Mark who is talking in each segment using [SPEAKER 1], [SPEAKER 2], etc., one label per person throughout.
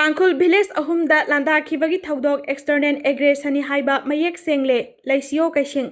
[SPEAKER 1] तांखुल village अहुमदा लांदाखिबगी थौदोक external aggression हाइबा मयेक सेंगले लैसियो कैसिंग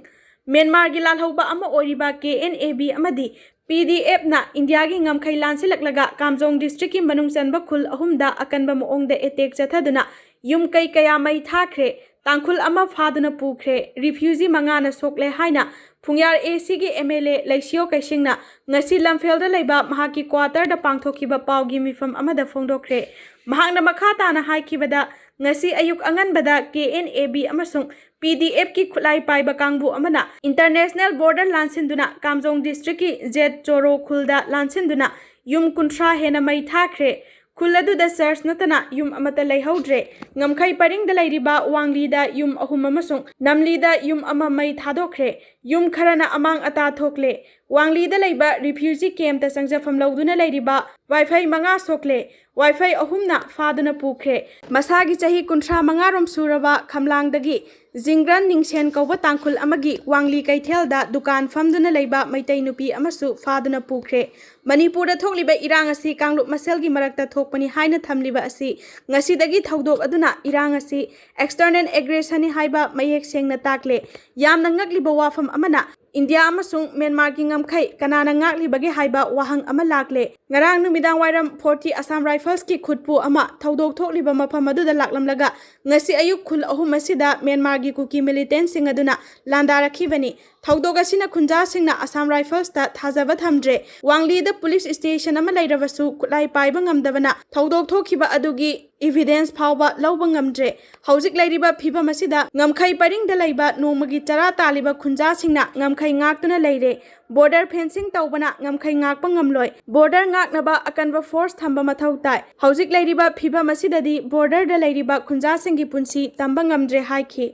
[SPEAKER 1] Myanmar की लालहौबा अमा ओरिबा KNAB अमदी PDF ना इंडिया की ngमखै लांसिलकलगा कामजोंग डिस्ट्रिक्ट की मनुंग चनबा खुल अहुमदा अकनबा मओंगदा एटेक चथदुना युम कै कया मै थाख्रे तांखुल अमा फादुना पुख्रे रिफ्यूजी मंगाना सोकले हाइना फुंग्यार AC की MLA लैसियो कैसिंगना ngasi लमफेलदा लैबा महाकी क्वार्टर दा पांगथोखिबा पावगी मिफम अमदा फोंदोखरे महांगना मखा ताना हाइखिबदा ngasi अयुक अंगनबदा KNAB अमसुंग PDF की खुलाई पाइबा कांगबु अमना इंटरनेशनल बॉर्डर लांसिंदुना कामजोंग डिस्ट्रिक्ट की जेट चोरो खुलदा लांसिंदुना युम कुंथ्रा हेना मै थाख्रे खुलदुदा सर्च नतना युम अमता लैहौद्रे ngमखै परिंगदा लैरिबा वांगलीदा युम अहुम अमसुंग नमलीदा युम अमा मै थादोखरे युम खरना अमांग अता थोकले वांगलीदा लैबा रिफ्यूजी कैंप ता संगजफम लौदुना लैरिबा वाईफाई मंगा सोकले वाईफाई अहुमना फादुना पुख्रे मसागी चही कुंथ्रा मंगारोम सुरबा खमलांगदगी जिंग्रन निंगसेन कौबा तांखुल अमगी वांगली कैथेलदा दुकान फमदुना लैबा मैतै नुपी अमसु फादुना पुख्रे मणिपुरदा थोकलिबा इरांग असि कांगलुप मसेलगी मरक्ता थोकपनि हाइना थमलिबा असि ngasiदगी थौदोक अदुना इरांग असि एक्सटर्नल एग्रेशन हाइबा मयेक सेंगना ताकले यामना ngakliba वाफम अमना इंडिया अमसुंग म्यांमार की ngमखै कनाना ngakliबगे हाइबा वाहंग अमा लाकले ngarang numidaang wairam 40 Assam Rifles की खुदपु अमा थौदोक थोकलिबा मफम अदुदा लाकलमलगा ngasi ayuk khul ahum asida Myanmar की Kuki Militant सिंह अदुना लांदारखिबनी थौदोक असिना खुंजा सिंहना Assam Rifles ता थाजबा थमद्रे वांगली द पुलिस स्टेशन अमा लैरबसु खुलाई पाइबा ngमदबना थौदोक थोखिबा अदुगी evidence फावबा लौबा ngमद्रे हौजिक लैरिबा फिबम असिदा ngमखै परिंगदा लैबा नोमगी चरा तालिबा खुंजा सिंहना ngमखै ngakतुना लैरे border fencing तौबना ngमखै ngakपा ngमलोय border ngakनबा अकनबा फोर्स थंबा मथौ ताय हौजिक लैरिबा फिबम असिददी border दा लैरिबा खुंजा सिंहगी पुंसी तंबा ngमद्रे हाइखि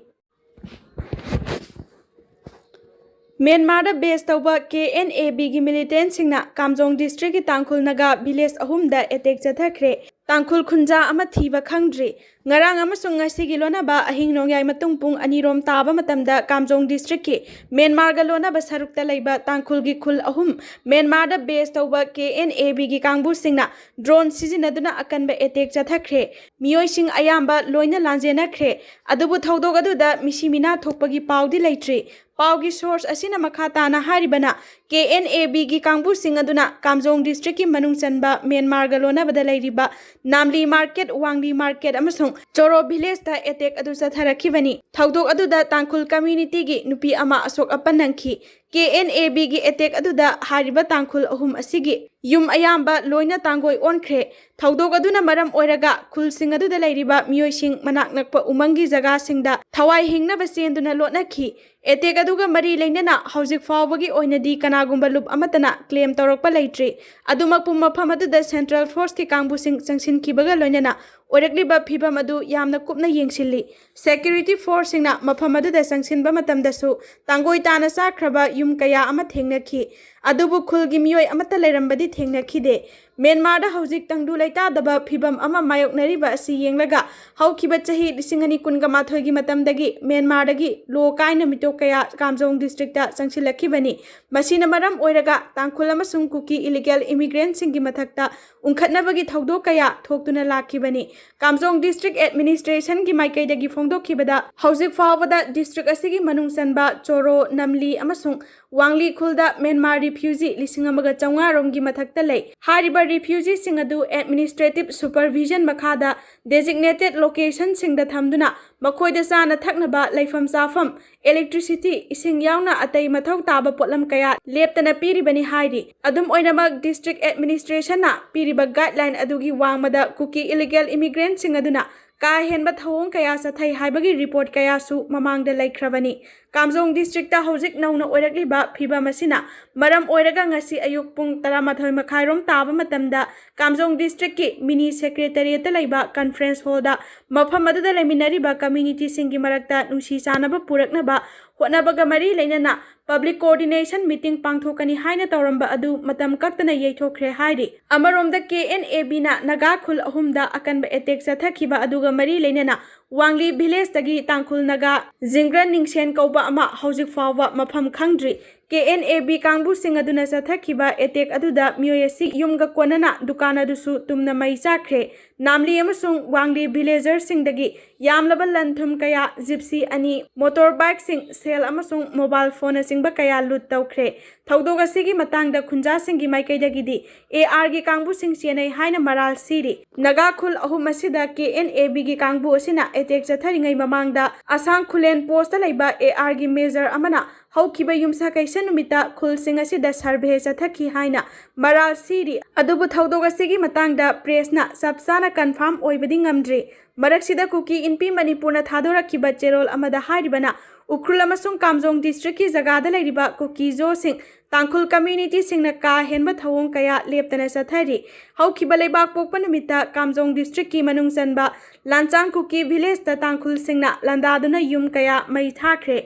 [SPEAKER 1] म्यांमार दा बेस तौबा KNAB की मिलिटेंट सिंहना कामजोंग डिस्ट्रिक्ट की तांखुल नगा विलेज अहुमदा एटेक चथखरे तांखुल खुंजा अमा थीबा खंगद्री ngarang amasung ngasi gi lona ba ahing nongyai matung pung anirom taba matamda kamjong district ki Myanmar ga lona ba sarukta leiba tangkhul gi khul ahum Myanmar da base tauba KNAB gi kangbu singna drone sizinaduna akanba attack chathakre miyoi sing ayamba loina lanjena khre adubu thodog aduda misimina thokpa gi pawdi leitri पावगी source असिना मखाताना हारिबना KNAB की कांगबु सिंह अदुना Kamjong district की मनुंग चनबा म्यांमार गलोना बदलैरिबा नामली मार्केट वांगली मार्केट अमसुंग चोरो विलेज ता एटेक अदु चथरखिबनी थौदोक अदुदा तांखुल कम्युनिटी की नुपी अमा अशोक अपन नंखी KNAB की एटेक अदुदा हारिबा तांखुल अहुम असिगी युम अयाम्बा लोइना तांगोय ओनख्रे थौदोक अदुना मरम ओइरगा खुल सिंह अदुदा लैरिबा मियोय सिंह मनाक नकपा उमंगी जगा सिंहदा थवाई हिंगना बसेंदुना लोटनखी एटेक अदुगा मरी लैनना हौजिक फावबगी ओइनदी कनागुंबा लुप अमतना क्लेम तौरकपा लैट्री अदुमकपु मफम अदुदा सेंट्रल फोर्स की कांगबु सिंह चंगसिनखिबगा लोइनना ओरकलिबा फिबम अदु यामना कुपना येंगसिल्ली सेक्यूरिटी फोर्स सिंहना मफम अदुदा चंगसिनबा मतमदसु तांगोय ताना साख्रबा युम कया अमा थेंगनखि अदुबु खुलगी मियोय अमता लैरंबदी थेंगनखिदे म्यांमार दा हौजिक तंगदु लैतादबा फिबम अमा मायोकनरिबा असि येंगलगा हौखिबा चही 2019 की मतमदगी म्यांमार दगी लो कायना मितो कया कामजोंग डिस्ट्रिक्ट ता चंगसिलखिबनी मसिना मरम ओइरगा तांखुल अमसुंग कुकी इलीगल इमिग्रेंट सिंगी मथक्ता उंखतनबगी थौदो कया थोक्तुना लाखिबनी कामजोंग डिस्ट्रिक्ट एडमिनिस्ट्रेशन की माइकैदगी फोंदोखिबदा हौजिक फावबदा डिस्ट्रिक्ट असिगी मनुंग चनबा चोरो नमली अमसुंग वांगली खुलदा म्यांमार रिफ्यूजी 1500 रोमगी मथक्ता लै हारिबा रिफ्यूजी सिंह अदु एडमिनिस्ट्रेटिव सुपरविजन मखादा डेजिग्नेटेड लोकेशन सिंगदा थमदुना मखोयदा चाना थकनबा लैफम चाफम इलेक्ट्रिसिटी इसिंग यावना अतै मथौ ताबा पोटलम कया लेप्तना पीरिबनी हाइरी अदुम ओइनमक डिस्ट्रिक्ट एडमिनिस्ट्रेशन ना पीरिबा गाइडलाइन अदुगी वांगमदा कुकी इलीगल इमिग्रेंट सिंग अदुना का हेनबा थवोंग कया सथै हाइबगी रिपोर्ट कयासु ममांगदा लैख्रबनी कामजोंग डिस्ट्रिक्ट ता हौजिक नौना ओइरक्लिबा फिबा मसिना मरम ओइरगा ngasi अयुक पुंग 13 मखाइरोम ताबा मतमदा कामजोंग डिस्ट्रिक्ट की मिनी सेक्रेटेरिएट लैबा कॉन्फ्रेंस हॉल दा मफम अदुदा लेमिनरिबा कम्युनिटी सिंगी मरक्ता नुसी चानबा पुरकनबा होटनाबगा मरी लेनना पब्लिक कोऑर्डिनेशन मीटिंग पांगथोकनी हाइना तौरंबा अदु मतम कक्तना येथोखरे हाइरि अमरोमदा KNAB ना नगा खुल अहुमदा अकनबा एटेक चथखिबा अदुगा मरी लेनना वांगली विलेज तगी तांखुल नगा जिंग्रन निंगसेन कौबा अमा हौजिक फावबा मफम खंगद्रि KNAB कांगबु सिंग अदुना चथखिबा एटेक अदुदा मियोयसी युमगा कोनना दुकान अदुसु तुमना मई चाख्रे नामली अमसुंग वांगली विलेजर सिंगदगी यामलबा लंथुम कया जिप्सी अनि मोटर बाइक सिंग सेल अमसुंग मोबाइल फोन सिंगबा कया लूट तौख्रे थौदोग असिगी मतंगदा खुंजा सिंगी माइकैदगिदी AR गी कांगबु सिंग चेनई हाइना मराल सिरी नगा खुल अहुम असिदा KNAB गी कांगबु असिना एटेक चथरिंगै ममांगदा असांग खुलेन पोस्ट लैबा AR गी मेजर अमना हौखिबा युमसा कैसन नुमिता खुल सिंग असिदा सर्वे चथखि हाइना मराल सिरी अदुबु थौदोग असिगी मतंगदा प्रेसना सबसाना कन्फर्म ओइबदि ngamdri मरक्सिदा कुकी इनपी मणिपुरना थादोरखिबा चेरोल अमदा हाइरिबना उख्रुल अमसुंग कामजोंग डिस्ट्रिक्ट की जगादा लैरिबा कुकी जो सिंग तांखुल कम्युनिटी सिंगना का हेनबा थवोंग कया लेप्तना चथरि हौखिबा लेबाक पोकपा नुमिता कामजोंग डिस्ट्रिक्ट की मनुंग चनबा लांचांग कुकी विलेज ता तांखुल सिंगना लंदादुना युम कया मई थाख्रे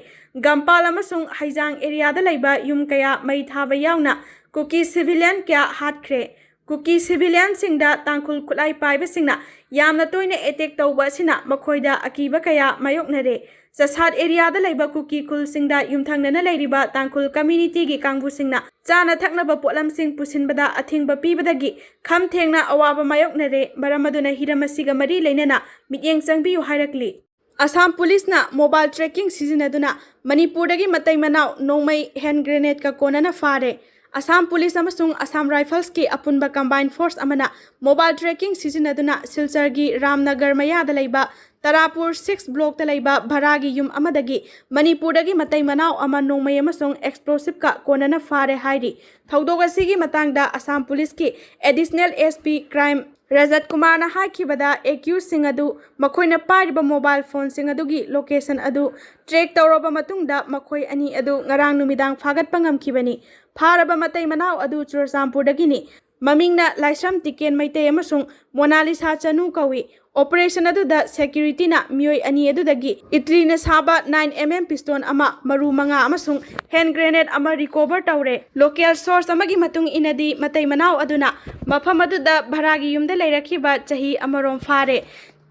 [SPEAKER 1] गंपाल अमसुंग हाइजांग एरियादा लैबा युम कया मई थाबा यावना कुकी सिविलियन क्या हाटख्रे कुकी सिविलियन सिंगदा तांखुल खुलाई पाइबा सिंगना यामना तोइना एटेक तौबा सिना मखोइदा अकीबा कया मायोकनरे चसाद एरियादा लैबा कुकी खुल सिंगदा युमथंगना लैरिबा तांखुल कम्युनिटी गी कांगबु सिंगना चाना थकनबा पोलम सिंग पुसिनबदा अथिंगबा पीबदगी खम थेंगना अवाबा मायोकनरे मरमदुना हिरमसिगा मरी लेनना मित्येंग चंगबियु हाइरकली असम पुलिस ना मोबाइल ट्रैकिंग सिजनदुना मणिपुरदगी मतै मनाव नोंमै हैंड ग्रेनेड का कोनना फारे असम पुलिस अमसुंग असम राइफल्स की अपुनबा कंबाइन फोर्स अमना मोबाइल ट्रैकिंग सिजनदुना सिलचर गी रामनगर मयादा लैबा तारापुर 6 ब्लॉक ता लैबा भरागी युम अमदगी मणिपुरदगी मतै मनाव अमा नोंमै अमसुंग एक्सप्लोसिव का कोनना फारे हाइरि थौदोग असिगी मतंगदा असम पुलिस की additional SP crime Rajat Kumar ना हाइखिबदा एक्यूज सिंग अदु मखोइना पाइरिबा मोबाइल फोन सिंग अदुगी लोकेशन अदु ट्रैक तौरबा मतुंगदा मखोइ अनि अदु ngarang नुमिदांग फागतपा ngamkhibani फारबा मतै मनाव अदु चुरचामपुरदगिनी ममिंगना लाइसम टिकेन मैते अमसुंग मोनालिसा चनु कवि ऑपरेशन अदुदा सेक्यूरिटी ना मियोय अनि अदुदगी इट्रीना साबा 9mm पिस्टोन अमा मरु मंगा अमसुंग हैंड ग्रेनेड अमा रिकवर तौरे लोकल सोर्स अमगी मतुंग इनदी मतै मनाव अदुना मफम अदुदा भरागी युमदा लैरखिबा चही अमरोम फारे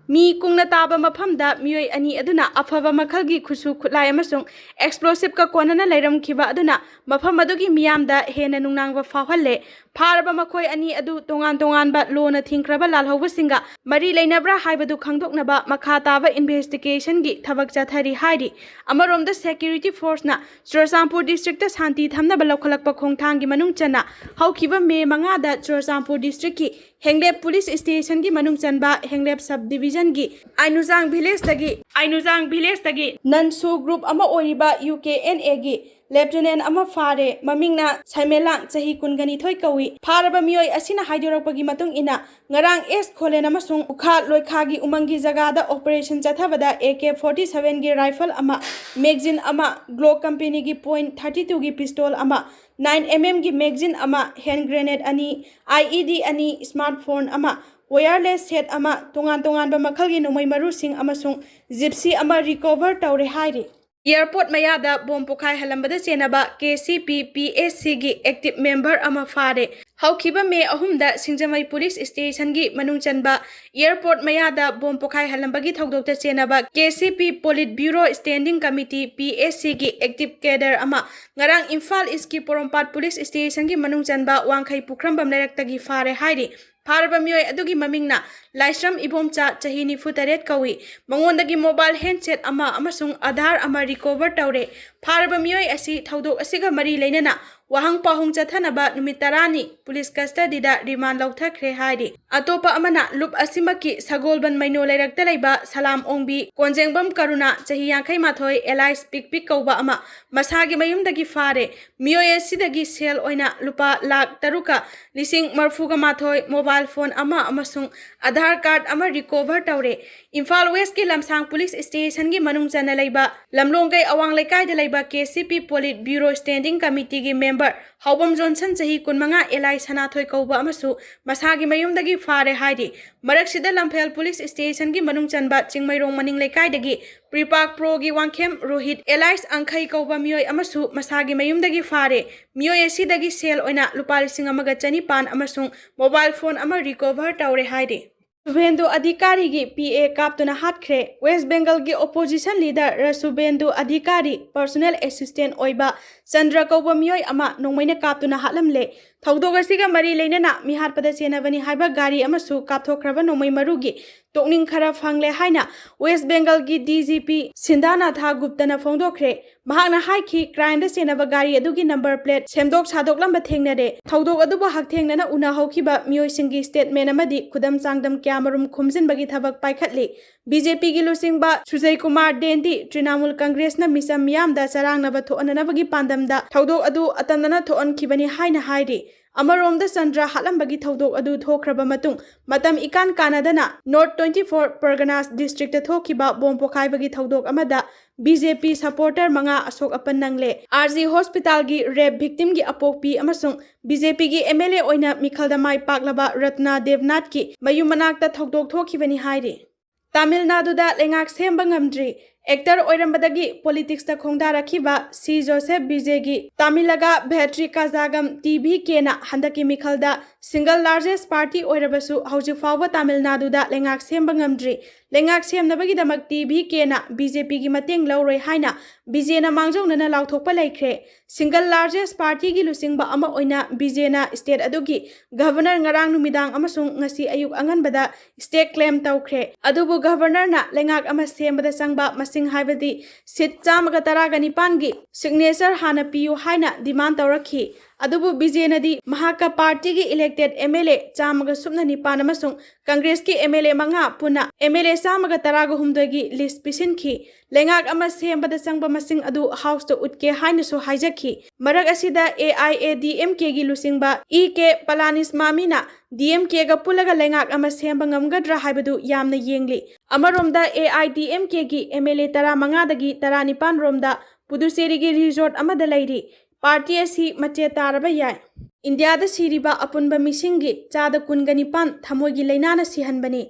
[SPEAKER 1] मी कुंगना ताबा मफमदा मियोय अनि अदुना अफबा मखलगी खुसु खुलाई अमसुंग एक्सप्लोसिव का कोनना लैरमखिबा अदुना मफम अदुगी मियामदा हेना नुंगनांगबा फावहल्ले फारबा मखोय अनि अदु तोंगान तोंगानबा लोना थिंख्रबा लालहौबसिंगा मरी लैनब्रा हाइबदु खंगदोकनबा मखा ताबा इन्वेस्टिगेशन गी थबक चथरि हाइरि अमरोमदा सेक्यूरिटी फोर्स ना चुरचामपुर डिस्ट्रिक्ट शांति थमनबा लौखलकपा खोंगथांगी मनुंग चना हौखिबा मे 5 दा चुरचामपुर डिस्ट्रिक्ट की हेंगलेप पुलिस स्टेशन की मनुंग चनबा हेंगलेप सब डिवीजन की आइनुजांग विलेज तगी ननसु ग्रुप अमा ओरिबा UKNA की लेफ्टिनेंट अमा फारे ममिंगना साइमेलांग चही कुनगनी थोय कवी फारबा मियोय असिना हाइदोरकपगी मतुंग इना ngarang एस खोलेन अमसुंग उखा लोइखागी उमंगी जगादा ऑपरेशन चथाबदा AK-47 गी राइफल अमा मैगजीन अमा ग्लोक कंपनी की .32 गी पिस्तौल अमा 9mm गी मैगजीन अमा हैंड ग्रेनेड अनि IED अनि स्मार्टफोन अमा वायरलेस सेट अमा तोंगान तोंगान मखलगी नोंमै मरुसिंग अमसुंग जिप्सी अमा रिकवर तौरे हाइरि एयरपोर्ट मयादा बोम पोखैहानलम्बदा चेनबा KCP PSC गी एक्टिव मेंबर अमा फारे हौखिबा मे 3 दा सिंजमई पुलिस स्टेशन गी मनुंग चनबा एयरपोर्ट मयादा बोम पोखैहानलम्बगी थौदोकता चेनबा KCP polit bureau standing committee PSC गी एक्टिव कैडर अमा ngarang इम्फाल ईस्ट की पोरोमपाट पुलिस स्टेशन गी मनुंग चनबा वांखै पुख्रमबम लेरक्तगी फारे हाइरि फारबा मियोय अदुगी ममिंगना लाइश्रम इबोमचा चही 94 कवी मंगोंदगी मोबाइल हैंडसेट अमा अमसुंग आधार अमा रिकवर तौरे फारबा मियोय असी थौदोक असिगा मरी लेनना वाहंग पाहुंग चथनबा नुमित 10 पुलिस कस्टडीदा रिमांड लौथख्रे हाइरि अतोपा अमना लुप असिमकी सगोलबन मैनो लेरक्ता लैबा सलाम ओंबी कोंजेंगबम करुणा चही 58 एलाइस पिक कौबा अमा मसागी मयुमदगी फारे मियोय असिदगी सेल ओइना लुपा लाख 3,40,000 मोबाइल फोन अमा अमसुंग आधार कार्ड अमा रिकवर तौरे इम्फाल वेस्ट की लमसांग पुलिस स्टेशन की मनुंग चना लैबा लमलोंगै अवांग लेकाइदा लैबा KCP polit bureau standing committee की member member Haubam Johnson chahi kunmanga Eli Sanathoi kauba amasu masagi mayumdagi fare hairi maraksida Lamphel police station gi manung chanba chingmairong maning lekaidagi Pripak Pro gi wangkhem Rohit Elias Angkhai kauba mioi amasu masagi mayumdagi fare mioi asidagi sel oina lupa 1,500 amasung mobile phone ama recover tawre hairi Subhendu Adhikari gi PA kaptuna hatkre West Bengal gi opposition leader Rasubhendu Adhikari personal assistant oiba Chandra kauba mioi ama nongmaina kaptuna hatlamle thawdogasiga mari leinana mihatpada senabani haiba gari amasu kapthokraba nongmai marugi tokning khara phangle haina West Bengal gi DGP Sindhana Tha Guptana phongdokre mahakna haiki crime da senaba gari adugi number plate semdok sadoklamba thengnare thawdog aduba hakthengnana una haukiba mioi singi statement amadi khudam changdam kyamarum khumjinbagi thabak paikhatli BJP gi lusingba Sujay Kumar Dendi Trinamool Congress na misam miyamda charangnaba thoananabagi pandamda thawdog adu atandana thoan khibani haina hairi Amaromda Sandra Halambagi Thodok Adu Thokraba Matung Matam Ikan Kanadana North 24 Perganas District Thokiba Bom Pokhaibagi Thodok Amada BJP supporter Manga Asok Apanangle RG Hospital gi rape victim gi apokpi amasung BJP gi MLA oina Mikhalda Mai Paklaba Ratna Devnath ki mayumanakta Thodok Thokibani hairi Tamil Nadu da lengak semba ngamdri Actor oirambadagi politics ta khongda rakhiba C Joseph Bijegi Tamilaga Bhetri Kazagam TV kena handaki mikhalda single largest party oirabasu hauji fawba Tamil Nadu da lengak semba ngamdri lengak semnabagi damak TV kena BJP gi mateng lauroi haina BJna mangjongna lauthokpa laikre single largest party gi lusingba ama oina BJna state adugi governor ngarang numidang amasung ngasi ayuk anganbada state claim tawkhre adubu governor na lengak ama sembada sangba masing haibadi sit chamaga taragani pangi signature hana piyu haina demand tawrakhi adubu BJnadi mahaka party gi elected MLA chamaga subna nipan amasung Congress ki MLA manga puna MLA chamaga taraga humdogi list pisinki lengak ama sembada sangba masing adu house to utke haina so haijaki marak asida AIADMK gi lusingba EK Palanismamina DMK ga pulaga lengak ama semba ngamgadra haibadu yamna yengli amaromda AIDMK gi MLA tara manga dagi tara nipan romda Puducherry gi resort amada lairi party asi mache taraba yai India da siriba apunba misingi chada kungani-pan thamoigi lainana sihanbani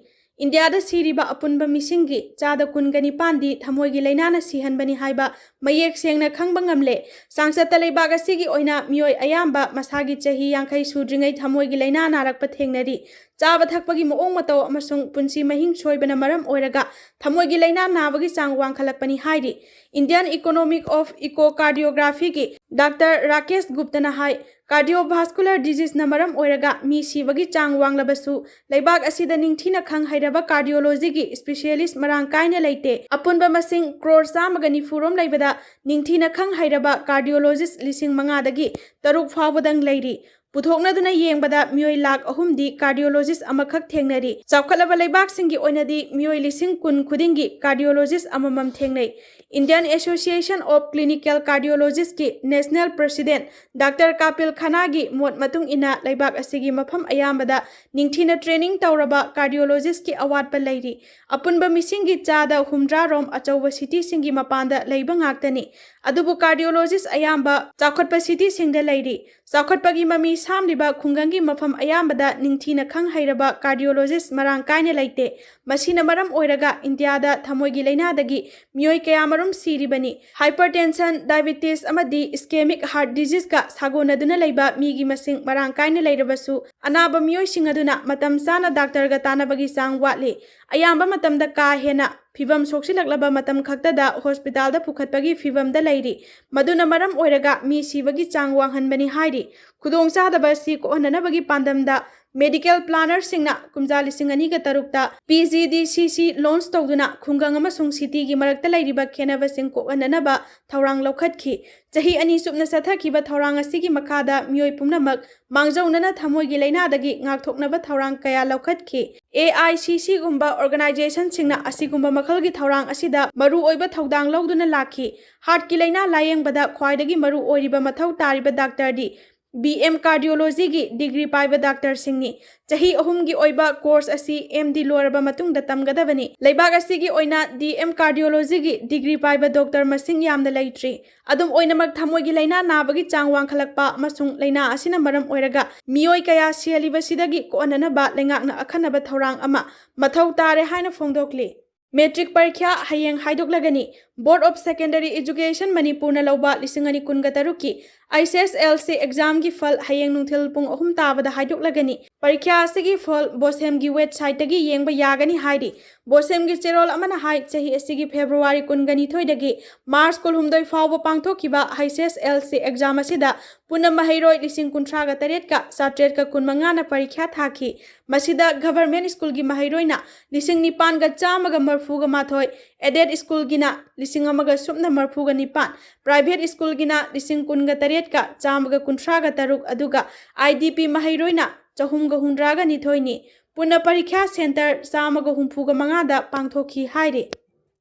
[SPEAKER 1] India da siriba apunba misingi chada kungani pandi thamoigi lainana sihanbani haiba mayek sengna khangba ngamle sangsat leibag asigi oina mioi ayamba masagi chahi yangkhai sudringai thamoigi lainana rakpa thengnari chaba thakpagi moong mataw amasung punsi mahing soibana maram oiraga thamoigi lainana nabagi chang wangkhalakpani hairi Indian Economic of Echocardiography ki Dr. Rakesh Gupta na hai cardiovascular disease na maram oiraga mi sibagi chang wanglabasu leibag asida ningthina khang hairaba cardiology gi specialist marang kaina leite apunba masing crore samaga nifurom leibada ningthina khang hairaba cardiologist lising manga dagi taruk fawbadang leiri Puthoknaduna yengbada mioi lakh ahumdi cardiologist amakhak thengnari chawkhalaba leibak singi oinadi mioi lising kun khudingi cardiologist amamam thengnai Indian Association of Clinical Cardiologists ki National President Dr. Kapil Khana gi mot matung ina leibak asigi mafam ayambada ningthina training tawraba cardiologist ki award pa leiri apunba misingi chada humdra rom achauba city singi mapanda leiba ngaktani adubu cardiologist ayamba chawkhatpa city singda leiri chawkhatpagi mami samliba khungangi mafam ayambada ningthina khang hairaba cardiologist marang kaina leite masina maram oiraga India da thamoigi laina dagi mioi kayamarum siribani hypertension diabetes amadi ischemic heart disease ka sagonaduna leiba migi masing marang kaina leirabasu anaba mioi singaduna matam sana doctor ga tanabagi sang watli ayamba matamda ka hena Fibam soksilaklaba matam khaktada hospital da pukhatpagi fibam da leiri maduna maram oiraga mi sibagi chang wanghanbani hairi khudong chadaba si ko hananabagi pandamda medical planner singna kumjali singani ga tarukta PGDCC launch tawduna khungang amasung city gi marakta leiriba khenaba sing ko hananaba thawrang lokhatkhi chahi ani subna sathakhiba thawrang asigi makada mioi pumnamak mangjaunana thamoi gi laina dagi ngakthoknaba thawrang kaya lokhatkhi AICC gumba organization singna asigumba makhal gi thawrang asida maru oiba thawdang lawduna lakhi heart ki laina layeng bada khwaidagi maru oiriba mathau tariba doctor di BM Cardiology degree paiba doctor singni chahi ahumgi oiba course asi MD loiraba matungda tamgadabani leibak asigi oina DM Cardiology degree paiba doctor masing yamna leitri adum oinamak thamoigi laina nabagi chang wangkhalakpa amasung laina asina maram oiraga mioi kaya sialibasidagi konanaba lengakna akhanaba thorang ama mathau tare haina phongdokli Metric Parikya Hayeng Haidoklagani Board of Secondary Education Manipur na lauba lisingani kungataruki ICSLC exam gi fal Hayeng nungthil pung ahum tabada haidoklagani Parikya asigi fal Bosem gi website tagi yengba yagani hairi Bosem gi cherol amana hai chahi asigi February kungani thoidagi March kolhumdoi fawba pangthokiba ICSLC exam asida punam mahairoi lising kuntraga taret ka satret ka kunmanga na parikya thaki masida government school gi mahairoina lising nipan ga chamaga marfuga mathoi aided school gina lising amaga supna marfuga nipan private school gina lising kunga taret ka chamaga kuntraga taruk aduga IDP mahairoina chahumga hundraga nithoini puna parikya center chamaga humfuga manga da pangthoki hairi